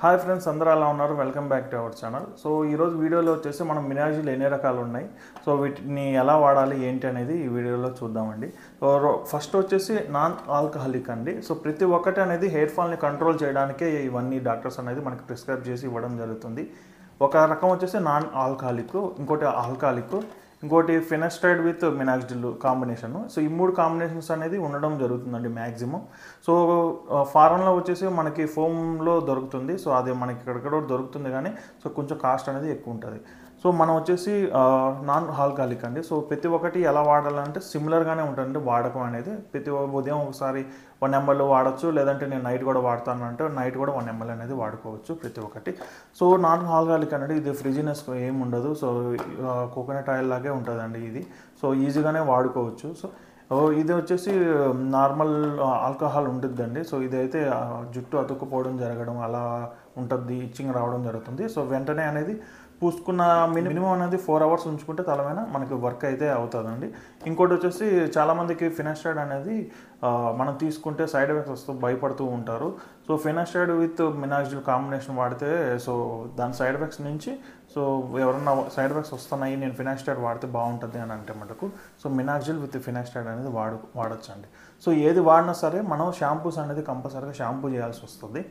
Hi friends, అందరూ ఎలా ఉన్నారు? Welcome back to our channel. So ఈరోజు వీడియోలో వచ్చేసి మనం మినాజిల్ ఎన్ని రకాలు ఉన్నాయి, సో వీటిని ఎలా వాడాలి ఏంటి అనేది ఈ వీడియోలో చూద్దామండి. సో ఫస్ట్ వచ్చేసి నాన్ ఆల్కహాలిక్ అండి. సో ప్రతి ఒక్కటి అనేది హెయిర్ ఫాల్ని కంట్రోల్ చేయడానికే ఇవన్నీ డాక్టర్స్ అనేది మనకి ప్రిస్క్రైబ్ చేసి ఇవ్వడం జరుగుతుంది. ఒక రకం వచ్చేసి నాన్ ఆల్కహాలిక్, ఇంకోటి ఆల్కహాలిక్, ఇంకోటి finasteride with minoxidil combination. So ఈ మూడు కాంబినేషన్స్ అనేది ఉండడం జరుగుతుందండి మ్యాక్సిమం. సో ఫారెన్లో వచ్చేసి మనకి ఫోమ్లో దొరుకుతుంది. సో అది మనకి ఇక్కడెక్కడ దొరుకుతుంది, కానీ సో కొంచెం కాస్ట్ అనేది ఎక్కువ ఉంటుంది. సో మనం వచ్చేసి నాన్ ఆల్కహాలిక్ అండి. సో ప్రతి ఒక్కటి ఎలా వాడాలంటే సిమిలర్గానే ఉంటుంది వాడకం అనేది. ప్రతి ఉదయం ఒకసారి 1 ml వాడచ్చు, లేదంటే నేను నైట్ కూడా వాడతాను అంటే నైట్ కూడా 1 ml అనేది వాడుకోవచ్చు ప్రతి ఒక్కటి. సో నాన్ ఆల్కహాలిక్ అనేది ఇది ఫ్రిజినెస్ ఏమి ఉండదు. సో కోకోనట్ ఆయిల్ లాగే ఉంటుందండి ఇది. సో ఈజీగానే వాడుకోవచ్చు. సో ఇది వచ్చేసి నార్మల్ ఆల్కహాల్ ఉంటుందండి. సో ఇదైతే జుట్టు అతుక్కుపోవడం జరగడం అలా ఉంటుంది, ఇచ్చింగ్ రావడం జరుగుతుంది. సో వెంటనే అనేది పూసుకున్న మినిమం అనేది 4 hours ఉంచుకుంటే తలమైన మనకి వర్క్ అయితే అవుతుందండి. ఇంకోటి వచ్చేసి చాలామందికి ఫినాస్టైడ్ అనేది మనం తీసుకుంటే సైడ్ ఎఫెక్ట్స్ వస్తూ భయపడుతూ ఉంటారు. So finasteride with minoxidil combination వాడితే సో దాని సైడ్ ఎఫెక్ట్స్ నుంచి సో ఎవరన్నా సైడ్ ఎఫెక్ట్స్ వస్తున్నాయి, నేను ఫినాస్టైడ్ వాడితే బాగుంటుంది అని అంటే మటుకు సో మినాక్సిడిల్ విత్ ఫినాస్టైడ్ అనేది వాడచ్చండి. సో ఏది వాడినా సరే మనం షాంపూస్ అనేది కంపల్సరీగా షాంపూ చేయాల్సి వస్తుంది.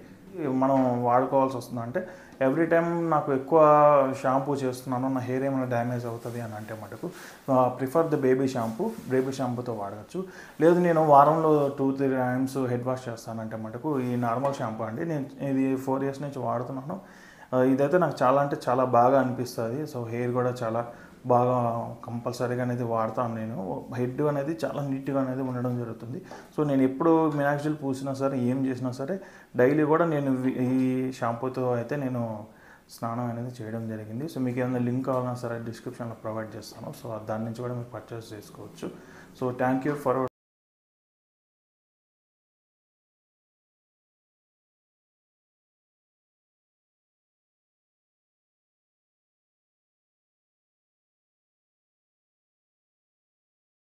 మనం వాడుకోవాల్సి వస్తుంది. అంటే ఎవ్రీ టైం నాకు ఎక్కువ షాంపూ చేస్తున్నాను, నా హెయిర్ ఏమైనా డ్యామేజ్ అవుతుంది అని అంటే మటుకు ప్రిఫర్ ద బేబీ షాంపూతో వాడవచ్చు. లేదు నేను వారంలో 2-3 times హెడ్ వాష్ చేస్తానంటే మటుకు ఈ నార్మల్ షాంపూ అండి. నేను ఇది 4 years నుంచి వాడుతున్నాను. ఇదైతే నాకు చాలా అంటే చాలా బాగా అనిపిస్తుంది. సో హెయిర్ కూడా చాలా బాగా కంపల్సరీగా అనేది వాడతాను. నేను హెడ్ అనేది చాలా నీట్గా అనేది ఉండడం జరుగుతుంది. సో నేను ఎప్పుడు మినాక్సిడిల్ పూసినా సరే, ఏం చేసినా సరే డైలీ కూడా నేను ఈ షాంపూతో అయితే నేను స్నానం అనేది చేయడం జరిగింది. సో మీకు ఏమైనా లింక్ కావాలన్నా సరే డిస్క్రిప్షన్లో ప్రొవైడ్ చేస్తాను. సో దాని నుంచి కూడా మీరు పర్చేస్ చేసుకోవచ్చు. So thank you for